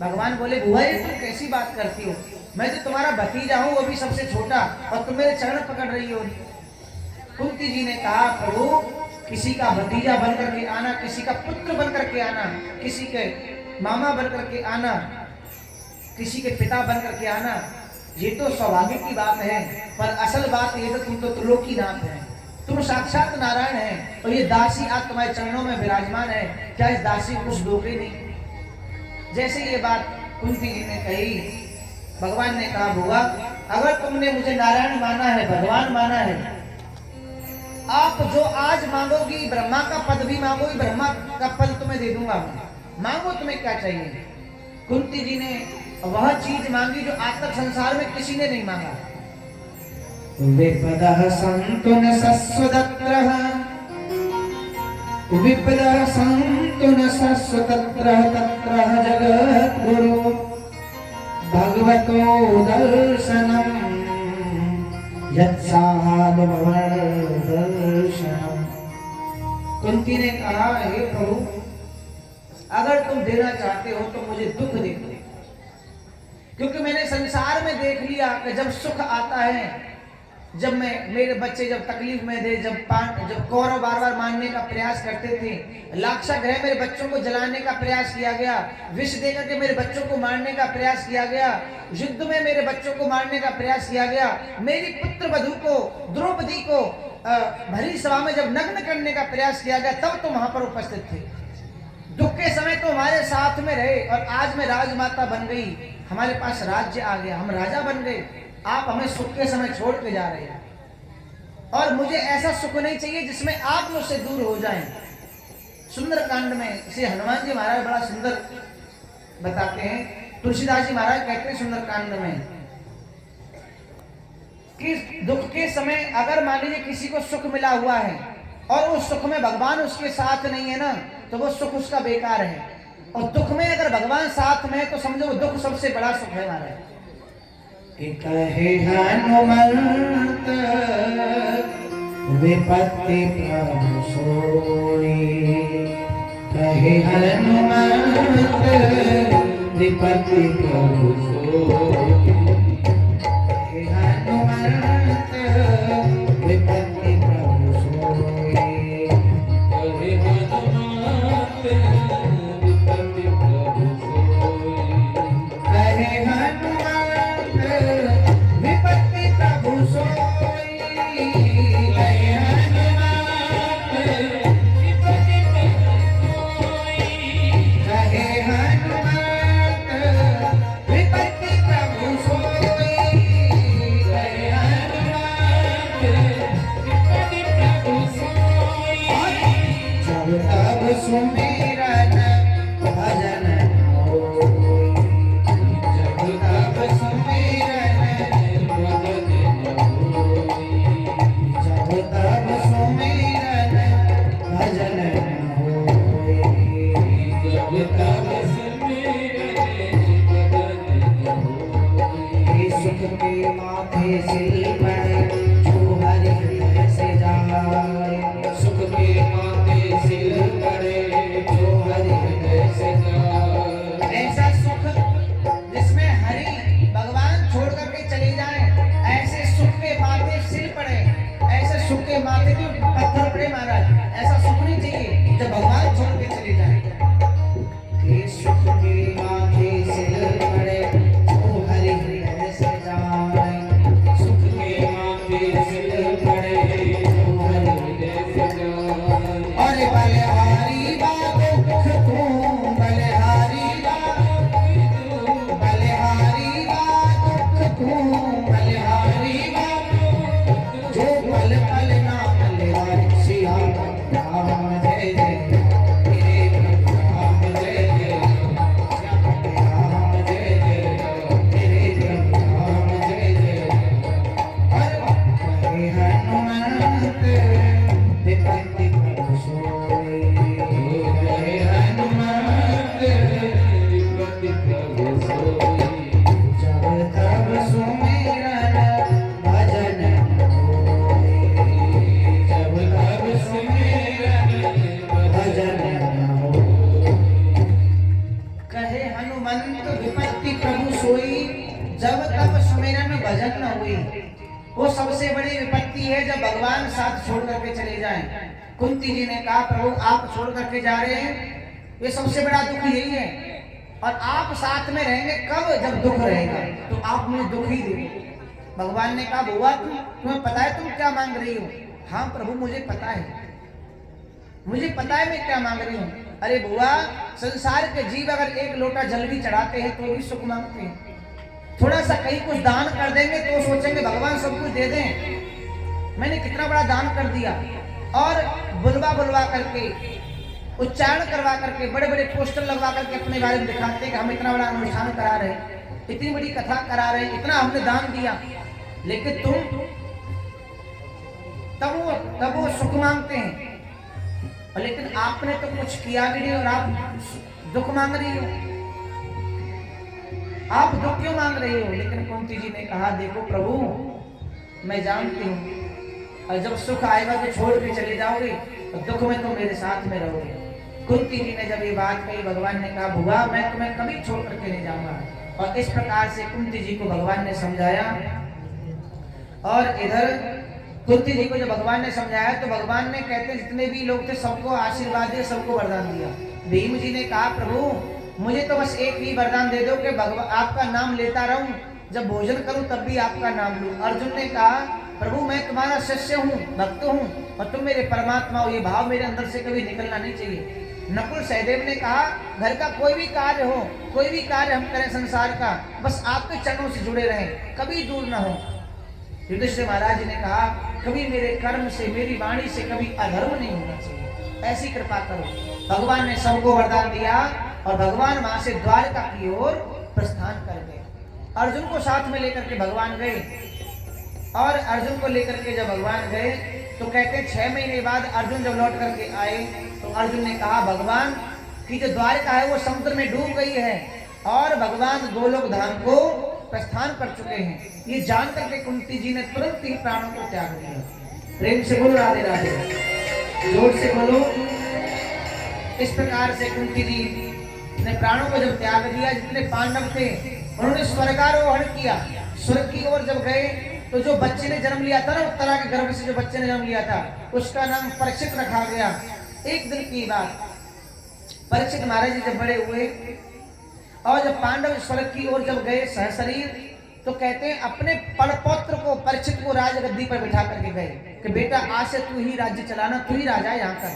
भगवान बोले, बुआ ये तुम कैसी बात करती हो? मैं तो तुम्हारा भतीजा हूँ, वो भी सबसे छोटा, और तुम मेरे चरण पकड़ रही हो। कुंती जी ने कहा, प्रभु किसी का भतीजा बनकर के आना, किसी का पुत्र बनकर के आना, किसी के मामा बनकर के आना, किसी के पिता बनकर के आना, ये तो सौभाग्य की बात है, पर असल बात ये तो तुम तो त्रिलोकीनाथ हैं, तुम साक्षात नारायण हैं, और ये दासी आज तुम्हारे चरणों में विराजमान है, क्या इस दासी को कुछ दोगे नहीं? जैसे ये बात कुंती जी ने कही, भगवान ने कहा, बुआ अगर तुमने मुझे नारायण माना है, भगवान माना है, आप जो आज मांगोगी, ब्रह्मा का पद भी मांगोगी, ब्रह्मा का पद तुम्हें दे दूंगा। मांगो तुम्हें क्या चाहिए? कुंती जी ने वह चीज मांगी जो आज तक संसार में किसी ने नहीं मांगा। विपदः सन्तु न सस्वदत्रः, विपदः सन्तु न सस्वदत्रः, तत्रः जगद्गुरु भगवतो दर्शनम् यत्साहाद दर्शनम्। कुंती ने कहा, हे प्रभु अगर तुम देना चाहते हो तो मुझे दुख दे दो, क्योंकि मैंने संसार में देख लिया कि जब सुख आता है, जब मेरे बच्चे जब तकलीफ में थे, जब कौरव बार बार मारने का प्रयास करते थे, लाक्षागृह मेरे बच्चों को जलाने का प्रयास किया गया, विष देकर के मेरे बच्चों को मारने का प्रयास किया गया, युद्ध में मेरे बच्चों को मारने का प्रयास किया गया, मेरी पुत्र वधू को द्रौपदी को भरी सभा में जब नग्न करने का प्रयास किया गया, तब तो वहां पर उपस्थित थे। दुख के समय तो हमारे साथ में रहे, और आज मैं राजमाता बन गई, हमारे पास राज्य आ गया, हम राजा बन गए, आप हमें सुख के समय छोड़ के जा रहे हैं, और मुझे ऐसा सुख नहीं चाहिए जिसमें आप मुझसे दूर हो जाएं। सुंदरकांड में इसे हनुमान जी महाराज बड़ा सुंदर बताते हैं। तुलसीदास जी महाराज कहते हैं सुंदरकांड में कि दुख के समय अगर मान लीजिए किसी को सुख मिला हुआ है और उस सुख में भगवान उसके साथ नहीं है ना, तो वो सुख उसका बेकार है, और दुख में अगर भगवान साथ में है तो समझो वो दुख सबसे बड़ा सुख है महाराज। कहे हनुमंत विपत्ति प्रभु सोई, कहे हनुमंत विपत्ति प्रभु सोई, कहे हनुमंत विपत्ति प्रभु सोई, कहे हनुमंत विपत्ति प्रभु सोई, कहे हनुमंत विपत्ति प्रभु सोई, कहे हनुमंत विपत्ति प्रभु सोई, कहे हनुमंत विपत्ति प्रभु सोई, कहे हनुमंत विपत्ति प्रभु सोई। जब तब सुमिरन भजन होई, जब तब सुमिरन भजन होई, जब तब सुमिरन भजन होई, जब तब सुमिरन भजन होई। सुख के माथे सिर पर जो हरि हृदय से जाए, सुख के माथे सिर पर जो हरि हृदय से जाए, ऐसा सुख जिसमें हरि भगवान छोड़ करके चले जाए, ऐसे सुख के माथे सिर पड़े, ऐसे सुख के माथे जो पत्थर पड़े महाराज, ऐसा सुख नहीं चाहिए जब भगवान छोड़ के चले जाए। ये सुख के माथे सिर पड़े जो हरि हृदय से जाए, सुख के माथे सिर पड़े जो हरि मल्हारी बाबू जो पल पल नाम लेवारे सिया राम जय जय तेरे प्रभु राम जय जय राम जय जय तेरे प्रभु राम जय जय हरे हनुमंत विपत्ति प्रभु सोई हरे हनुमंत विपत्ति प्रभु सोई जब तब सुमिरन भजन होए जब तब सुमिरन भजन होए कहे हनुमंत विपत्ति प्रभु सोई जब तब सुमिरन भजन न हुई। वो सबसे बड़ी विपत्ति है जब भगवान साथ छोड़ करके चले जाएं। कुंती जी ने कहा प्रभु आप छोड़ करके जा रहे हैं, ये सबसे बड़ा दुख यही है, और आप साथ में रहेंगे कब, जब दुख रहेगा तो आप मुझे दुख ही दे। भगवान ने कहा बुआ तुम्हें पता है तुम क्या मांग रही हो? हाँ प्रभु मुझे पता है, मुझे पता है मैं क्या मांग रही हूँ। अरे बुआ संसार के जीव अगर एक लोटा जल भी चढ़ाते हैं तो भी सुख मांगते हैं, थोड़ा सा कहीं कुछ दान कर देंगे तो सोचेंगे भगवान सब कुछ दे दें, मैंने कितना बड़ा दान कर दिया। और बुलवा बुलवा करके उच्चारण करवा करके बड़े बड़े पोस्टर लगवा करके अपने बारे में दिखाते हैं कि हम इतना बड़ा अनुष्ठान करा रहे हैं, इतनी बड़ी कथा करा रहे हैं, इतना हमने दान दिया, लेकिन तुम तब वो सुख मांगते हैं, और लेकिन आपने तो कुछ किया भी नहीं और आप दुख मांग रही हो, आप दुख क्यों मांग रही हो? लेकिन कुंती जी ने कहा देखो प्रभु मैं जानती हूँ, और जब सुख आएगा तो छोड़ के चले जाओगे, और दुख में तो मेरे साथ में रहोगे। कुंती जी ने जब ये बात कही भगवान ने कहा बुआ मैं तुम्हें कभी छोड़ करके नहीं जाऊंगा। और इस प्रकार से कुंती जी को भगवान ने समझाया, और इधर कुंती जी को जब भगवान ने समझाया तो भगवान ने कहते जितने भी लोग थे सबको आशीर्वाद दिया, सबको वरदान दिया। भीम जी ने कहा प्रभु मुझे तो बस एक ही वरदान दे दो कि भगवान आपका नाम लेता रहूं, जब भोजन करूं तब भी आपका नाम लूं। अर्जुन ने कहा प्रभु मैं तुम्हारा शिष्य हूं, भक्त हूं, और तुम मेरे परमात्मा हो, ये भाव मेरे अंदर से कभी निकलना नहीं चाहिए। नकुल सहदेव ने कहा घर का कोई भी कार्य हो, कोई भी कार्य हम करें संसार का, बस आपके चरणों से जुड़े रहें, कभी दूर ना हो। युधिष्ठिर महाराज जी ने कहा कभी मेरे कर्म से मेरी वाणी से कभी अधर्म नहीं होना चाहिए, ऐसी कृपा करो। भगवान ने सबको वरदान दिया और भगवान वहां से द्वारका की ओर प्रस्थान कर गए। अर्जुन को साथ में लेकर के भगवान गए, और अर्जुन को लेकर के जब भगवान गए तो कहते 6 महीने बाद अर्जुन जब लौट करके आए तो अर्जुन ने कहा भगवान की जो द्वारका है वो समुद्र में डूब गई है, और भगवान गोलोक धाम को प्रस्थान कर चुके हैं। ये जान करके कुंती जी ने तुरंत ही प्राणों को त्याग दिया। प्रेम से बोलो राधे राधे, जोर से बोलो। इस प्रकार से कुंती जी ने प्राणों को जब त्याग दिया, जितने पांडव थे उन्होंने स्वर्गारोहण किया। स्वर्ग की ओर जब गए तो जो बच्चे ने जन्म लिया था ना, उत्तरा के गर्भ से जो बच्चे ने जन्म लिया था उसका नाम परीक्षित रखा गया। एक दिन की बात, परीक्षित महाराज जी जब बड़े हुए और जब पांडव स्वर्ग की ओर जब गए सहशरीर, तो कहते हैं अपने पड़पौत्र को परीक्षित को राजगद्दी पर बिठा करके गए कि बेटा आज से तू ही राज्य चलाना, तू ही राजा यहाँ का।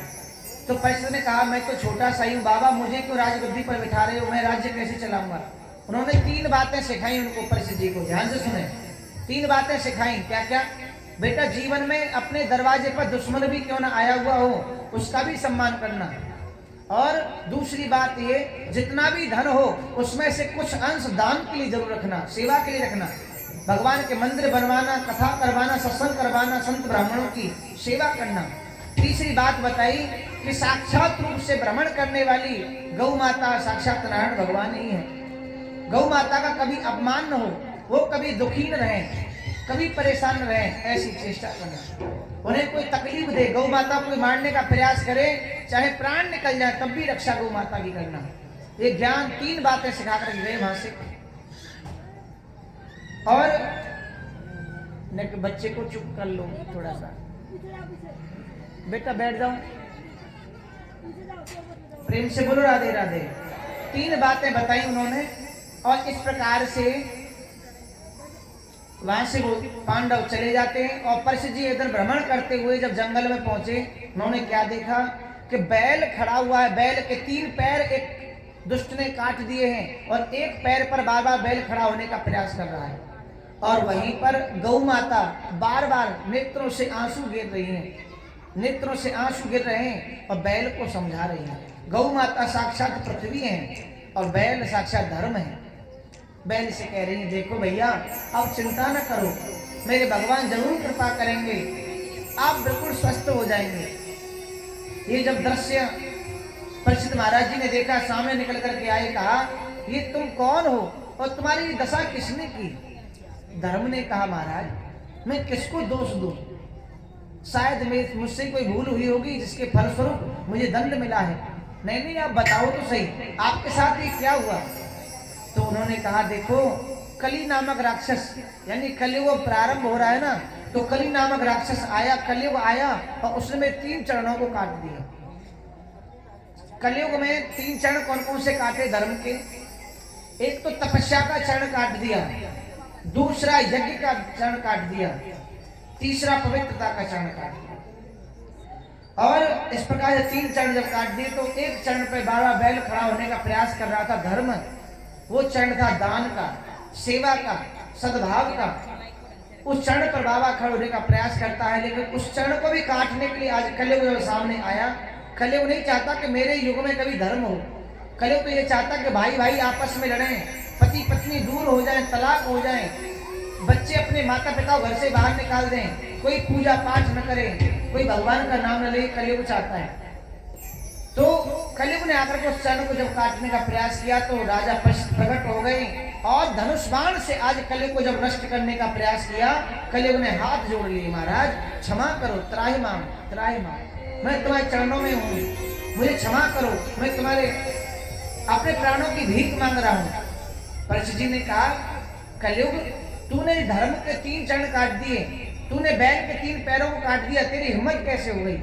तो परीक्षित ने कहा मैं तो छोटा सा ही हूँ बाबा, मुझे क्यों राजगद्दी पर बिठा रहे हो, मैं राज्य कैसे चलाऊंगा। उन्होंने 3 बातें सिखाई उनको, परीक्षित जी को, ध्यान से सुने। 3 बातें सिखाई, क्या क्या? बेटा जीवन में अपने दरवाजे पर दुश्मन भी क्यों ना आया हुआ हो उसका भी सम्मान करना, और दूसरी बात ये जितना भी धन हो उसमें से कुछ अंश दान के लिए जरूर रखना, सेवा के लिए रखना, भगवान के मंदिर बनवाना, कथा करवाना, सत्संग करवाना, संत ब्राह्मणों की सेवा करना। तीसरी बात बताई कि साक्षात रूप से भ्रमण करने वाली गौ माता साक्षात नारायण भगवान ही है। गौ माता का कभी अपमान न हो, वो कभी दुखी न रहे, कभी परेशान न रहे, ऐसी चेष्टा करना। उन्हें कोई तकलीफ दे, गौ माता को मारने का प्रयास करे, चाहे प्राण निकल जाए तब भी रक्षा गौ माता की करना। ये ज्ञान 3 बातें सिखा कर गए वहां से। और बच्चे को चुप कर लो थोड़ा सा, बेटा बैठ जाओ, प्रेम से बोलो राधे राधे। 3 बातें बताई उन्होंने, और इस प्रकार से वहां से वो पांडव चले जाते हैं। और परीक्षित जी इधर भ्रमण करते हुए जब जंगल में पहुंचे, उन्होंने क्या देखा कि बैल खड़ा हुआ है, बैल के 3 पैर एक दुष्ट ने काट दिए हैं, और एक पैर पर बार बार बैल खड़ा होने का प्रयास कर रहा है। और वहीं पर गौ माता बार बार नेत्रों से आंसू गिर रही हैं, नेत्रों से आंसू गिर रहे हैं और बैल को समझा रही हैं। गौ माता साक्षात पृथ्वी है और बैल साक्षात धर्म है। बैल से कह रही है, देखो भैया अब चिंता न करो, मेरे भगवान जरूर कृपा करेंगे, आप बिल्कुल स्वस्थ हो जाएंगे। ये जब दृश्य परीक्षित महाराज जी ने देखा, सामने निकल करके आए, कहा ये तुम कौन हो और तुम्हारी दशा किसने की? धर्म ने कहा, महाराज मैं किसको दोष दूं, शायद मुझसे कोई भूल हुई होगी जिसके फलस्वरूप मुझे दंड मिला है। नहीं नहीं आप बताओ तो सही, आपके साथ ये क्या हुआ? तो उन्होंने कहा, देखो कली नामक राक्षस, यानी कलियुग प्रारंभ हो रहा है ना, तो कली नामक राक्षस आया, कलियुग आया और उसने मेरे 3 चरणों को काट दिया। कलियुग में 3 चरण कौन कौन से काटे धर्म के? एक तो तपस्या का चरण काट दिया, दूसरा यज्ञ का चरण काट दिया, तीसरा पवित्रता का चरण काट दिया। और इस प्रकार से 3 चरण जब काट दिए तो एक चरण पे बाबा बैल खड़ा होने का प्रयास कर रहा था, धर्म। वो चरण था दान का, सेवा का, सद्भाव का। उस चरण पर बाबा खड़े होने का प्रयास करता है, लेकिन उस चरण को भी काटने के लिए आज कलियुग सामने आया। कलियुग नहीं चाहता कि मेरे युग में कभी धर्म हो, कलियुग तो ये चाहता कि भाई भाई आपस में लड़ें, पति पत्नी दूर हो जाएं, तलाक हो जाएं, बच्चे अपने माता पिता घर से बाहर निकाल दें, कोई पूजा पाठ न करे, कोई भगवान का नाम न ले, कलियुग चाहता है। तो कलियुग ने आकर के उस चरण को जब काटने का प्रयास किया तो राजा प्रकट हो गए और धनुष बाण से आज कलियुग को जब नष्ट करने का प्रयास किया, कलियुग ने हाथ जोड़ लिए, महाराज क्षमा करो, त्राहि माम, मैं तुम्हारे चरणों में हूँ, मुझे क्षमा करो, मैं तुम्हारे अपने प्राणों की भीख मांग रहा हूँ। परीक्षित जी ने कहा, कलियुग तूने धर्म के 3 चरण काट दिए, तूने बैल के 3 पैरों को काट दिया, तेरी हिम्मत कैसे हो गई?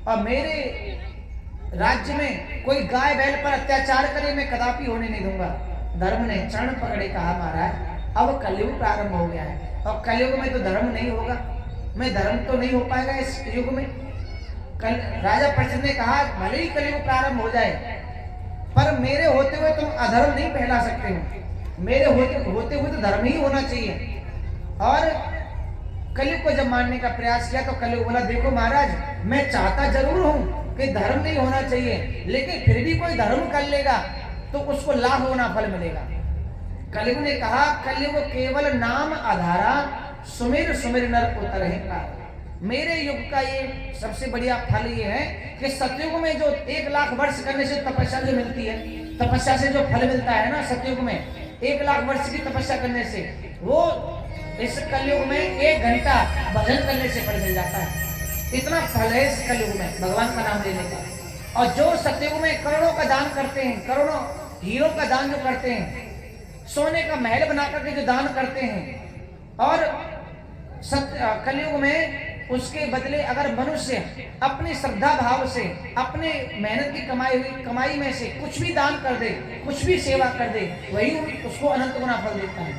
और मेरे राज्य में कोई गाय बैल पर अत्याचार करे मैं कदापि होने नहीं दूंगा। धर्म ने चरण पकड़े, कहा महाराज अब कलियुग प्रारंभ हो गया है और कलियुग में तो धर्म नहीं होगा, मैं धर्म तो नहीं हो पाएगा इस युग में। राजा परीक्षित ने कहा, भले ही कलियुग प्रारंभ हो जाए पर मेरे होते हुए तुम अधर्म नहीं फैला सकते हो, मेरे होते हुए तो धर्म ही होना चाहिए। और कलियुग को जब मारने का प्रयास किया तो कलियुग बोला, देखो महाराज मैं चाहता जरूर हूं कि धर्म नहीं होना चाहिए, लेकिन फिर भी कोई धर्म कर लेगा तो उसको लाभ होना फल मिलेगा। कलियुग ने कहा, कलियुग केवल नाम आधारा, सुमिर सुमिर नर उतरहेगा। मेरे युग का ये सबसे बढ़िया फल ये है कि सतयुग में जो 1 लाख वर्ष करने से तपस्या जो मिलती है, तपस्या से जो फल मिलता है ना, सतयुग में 1 लाख वर्ष की तपस्या करने से, वो इस कलयुग में 1 घंटा भजन करने से फल मिल जाता है। इतना फल है इस कलयुग में भगवान का नाम लेने का। और जो सतयुग में करोड़ों का दान करते हैं, करोड़ों हीरों का दान जो करते हैं, सोने का महल बना करके जो दान करते हैं, और कलयुग में उसके बदले अगर मनुष्य अपनी श्रद्धा भाव से, अपने मेहनत की कमाई में से कुछ भी दान कर दे, कुछ भी सेवा कर दे, वही उसको अनंत गुना फल देता है।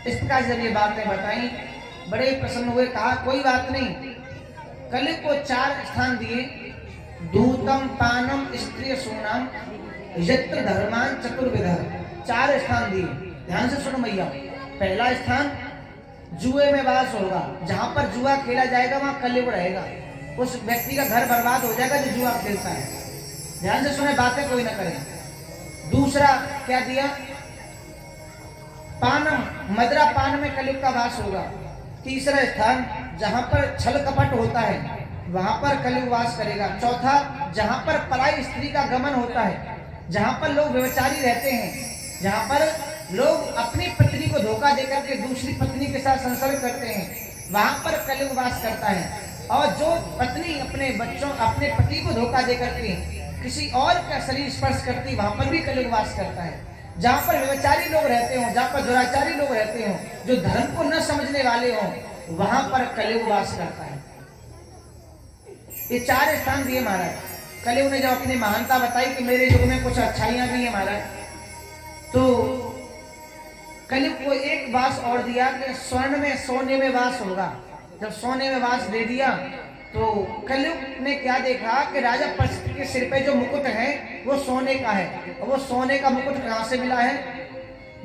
इस प्रकार जब ये बातें बताई, बड़े प्रसन्न हुए, कहा कोई बात नहीं। कलियुग को 4 स्थान दिए, दूतम पानम स्त्रिय सोनाम यत्र धर्मान चतुर्विध, 4 स्थान दिए। ध्यान से सुनो मैया। पहला स्थान जुए में वास होगा, जहां पर जुआ खेला जाएगा वहां कलियुग रहेगा, उस व्यक्ति का घर बर्बाद हो जाएगा जो जुआ खेलता है। ध्यान से सुने, बातें कोई ना करें। दूसरा क्या दिया? पानम, मदरा पान में कलियुग का वास होगा। तीसरा स्थान जहां पर छल कपट होता है वहां पर कलियुग वास करेगा। चौथा, जहां पर पराई स्त्री का गमन होता है, जहां पर लोग व्यभिचारी रहते हैं, जहां पर लोग अपनी पत्नी को धोखा देकर के दूसरी पत्नी के साथ संसर्ग करते हैं, वहां पर कलियुग वास करता है। और जो पत्नी अपने बच्चों, अपने पति को धोखा देकर के किसी और का शरीर स्पर्श करती, वहां पर भी कलियुग वास करता है। जहां पर व्यभिचारी लोग रहते हो, जहां पर दुराचारी लोग रहते हो, जो धर्म को न समझने वाले हो, वहां पर कलियुग वास करता है। ये 4 स्थान दिए महाराज। कलियुग ने जब अपनी महानता बताई कि मेरे युग में कुछ अच्छाइयां भी हैं महाराज, तो कलियुग को एक वास और दिया कि स्वर्ण में, सोने में वास होगा। जब सोने में वास दे दिया तो कलियुग ने क्या देखा कि राजा परीक्षित के सिर पे जो मुकुट है वो सोने का है। और वो सोने का मुकुट कहां से मिला है?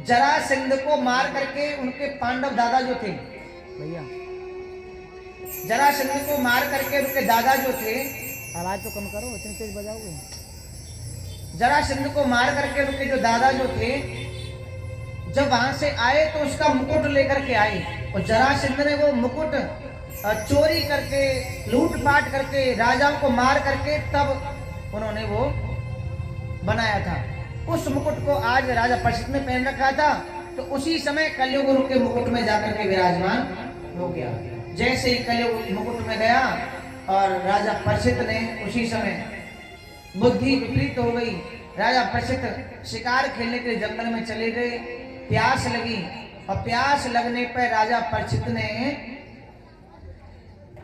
जरासंध को मार करके उनके पांडव दादा जो थे भैया जरासंध को मार करके उनके दादा जो थे, आवाज तो कम करो, इतनी तेज बजाओगे। जरासंध को मार करके उनके जो दादा जो थे, जब वहां से आए तो उसका मुकुट लेकर के आए और जरासंध ने वो मुकुट चोरी करके लूटपाट करके राजाओं को मार करके तब उन्होंने वो बनाया था। उस मुकुट को आज राजा परीक्षित ने पहन रखा था, तो उसी समय कलयुग उनके मुकुट में जाकर के विराजमान हो गया। जैसे ही कलयुग मुकुट में गया और राजा परीक्षित ने उसी समय बुद्धि विपरीत हो गई। राजा परीक्षित शिकार खेलने के लिए जंगल में चले गए, प्यास लगी और प्यास लगने पर राजा परीक्षित ने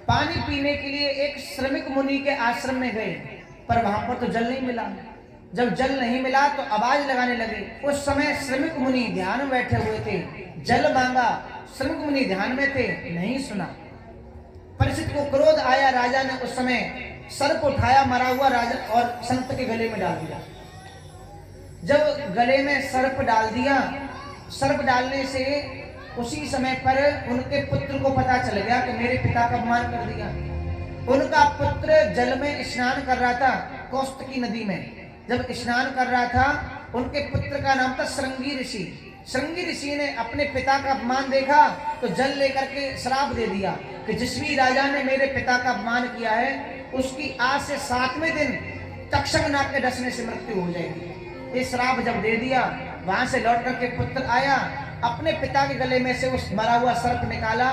पानी पीने के लिए एक श्रमिक मुनि के आश्रम में गए, पर वहां पर तो जल नहीं मिला। जब जल नहीं मिला तो आवाज लगाने लगे। उस समय श्रमिक मुनि ध्यान में बैठे हुए थे, जल मांगा, श्रमिक मुनि ध्यान में थे, नहीं सुना। परीक्षित को क्रोध आया, राजा ने उस समय सर्प उठाया, मरा हुआ राजा और संत के गले में डाल दिया। जब गले में सर्प डाल दिया, सर्प डालने से उसी समय पर उनके पुत्र को पता चल गया कि मेरे पिता का अपमान कर दिया। उनका पुत्र जल में स्नान कर रहा था, कौस्तकी नदी में जब स्नान कर रहा था, उनके पुत्र का नाम था श्रृंगी ऋषि। श्रृंगी ऋषि ने अपने पिता का अपमान देखा तो जल लेकर के श्राप दे दिया कि जिस भी राजा ने मेरे पिता का अपमान किया है उसकी आज से 7वें दिन तक्षक नाग के डसने से मृत्यु हो जाएगी। ये श्राप जब दे दिया, वहां से लौट करके पुत्र आया, अपने पिता के गले में से उस मरा हुआ सर्प निकाला।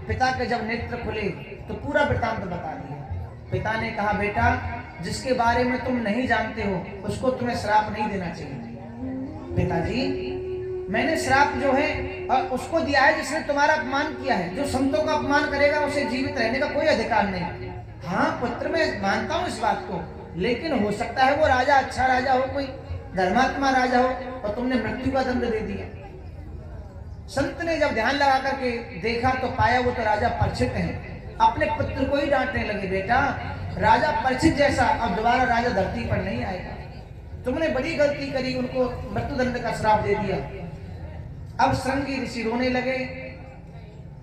पिता के जब नेत्र खुले तो पूरा वृतांत बता दिया। पिता ने कहा, बेटा जिसके बारे में तुम नहीं जानते हो उसको तुम्हें श्राप नहीं देना चाहिए। पिताजी, मैंने श्राप जो है और उसको दिया है जिसने तुम्हारा अपमान किया है। जो संतों का अपमान करेगा उसे जीवित रहने का कोई अधिकार नहीं। हाँ पुत्र, मैं मानता हूँ इस बात को, लेकिन हो सकता है वो राजा अच्छा राजा हो, कोई धर्मात्मा राजा हो, और तुमने मृत्यु का दंड दे दिया। संत ने जब ध्यान लगा करके देखा तो पाया वो तो राजा परीक्षित हैं। अपने पुत्र को ही डांटने लगे, बेटा राजा परीक्षित जैसा अब दोबारा राजा धरती पर नहीं आएगा। तुमने बड़ी गलती करी, उनको मृत्युदंड का श्राप दे दिया। अब श्रृंगी ऋषि रोने लगे।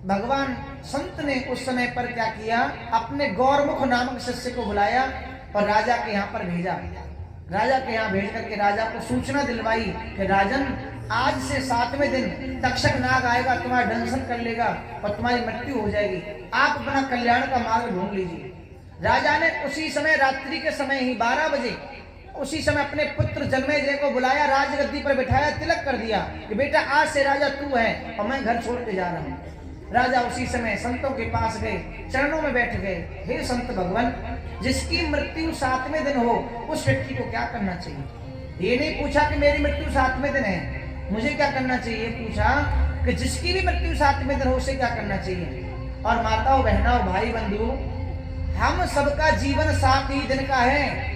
भगवान संत ने उस समय पर क्या किया, अपने गौरमुख नामक शिष्य को बुलाया और राजा के यहाँ पर भेजा। राजा के यहाँ भेज करके राजा को सूचना दिलवाई कि राजन, आज से 7वें दिन तक्षक नाग आएगा, तुम्हारा दंशन कर लेगा और तुम्हारी मृत्यु हो जाएगी। आप अपना कल्याण का मार्ग ढूंढ लीजिए। राजा ने उसी समय, रात्रि के समय ही 12 बजे, उसी समय अपने पुत्र जन्मेजय को बुलाया, राजगद्दी पर बिठाया, तिलक कर दिया कि बेटा आज से राजा तू है और मैं घर छोड़ के जा रहा हूँ। राजा उसी समय संतों के पास गए, चरणों में बैठ गए। हे संत भगवान, जिसकी मृत्यु 7वें दिन हो उस व्यक्ति को क्या करना चाहिए? ये नहीं पूछा कि मेरी मृत्यु 7वें दिन है, मुझे क्या करना चाहिए, पूछा कि जिसकी भी मृत्यु 7वें दिन हो उसे क्या करना चाहिए। और माताओं, बहनों, भाई बंधु, हम सबका जीवन 7 ही दिन का है।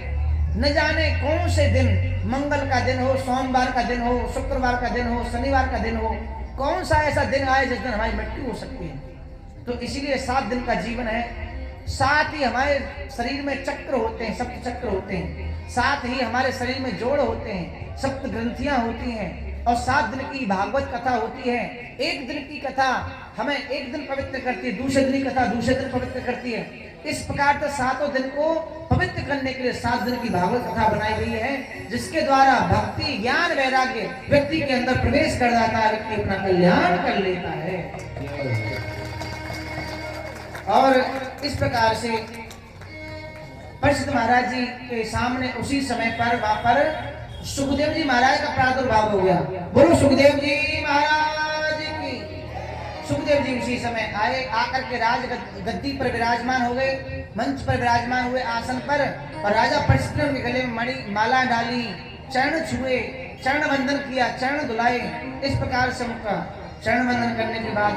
न जाने कौन से दिन, मंगल का दिन हो, सोमवार का दिन हो, शुक्रवार का दिन हो, शनिवार का दिन हो, कौन सा ऐसा दिन आए जिस दिन हमारी मृत्यु हो सकती है। तो इसीलिए 7 दिन का जीवन है। 7 ही हमारे शरीर में चक्र होते हैं, सप्त चक्र होते हैं। 7 ही हमारे शरीर में जोड़ होते हैं, सप्त ग्रंथियां होती हैं। और 7 दिन की भागवत कथा होती है। एक दिन की कथा हमें एक दिन पवित्र करती है, दूसरे दिन की कथा दूसरे दिन पवित्र करती है। इस प्रकार से 7 दिन को पवित्र करने के लिए 7 दिन की भागवत कथा बनाई गई है, जिसके द्वारा भक्ति, ज्ञान, वैराग्य व्यक्ति के अंदर प्रवेश कर जाता है, व्यक्ति अपना कल्याण कर लेता है। और इस प्रकार से परीक्षित महाराज जी के सामने उसी समय पर वहां पर सुखदेव जी महाराज का प्रादुर्भाव हो गया। बोलो सुखदेव जी महाराज की। सुखदेव जी उसी समय आए, आकर के राज गद्दी पर विराजमान हो गए, मंच पर विराजमान हुए आसन पर। और राजा परीक्षित ने उनके गले में मणि माला डाली, चरण छुए, चरण वंदन किया, चरण धुलाए। इस प्रकार से उनका चरण वंदन करने के बाद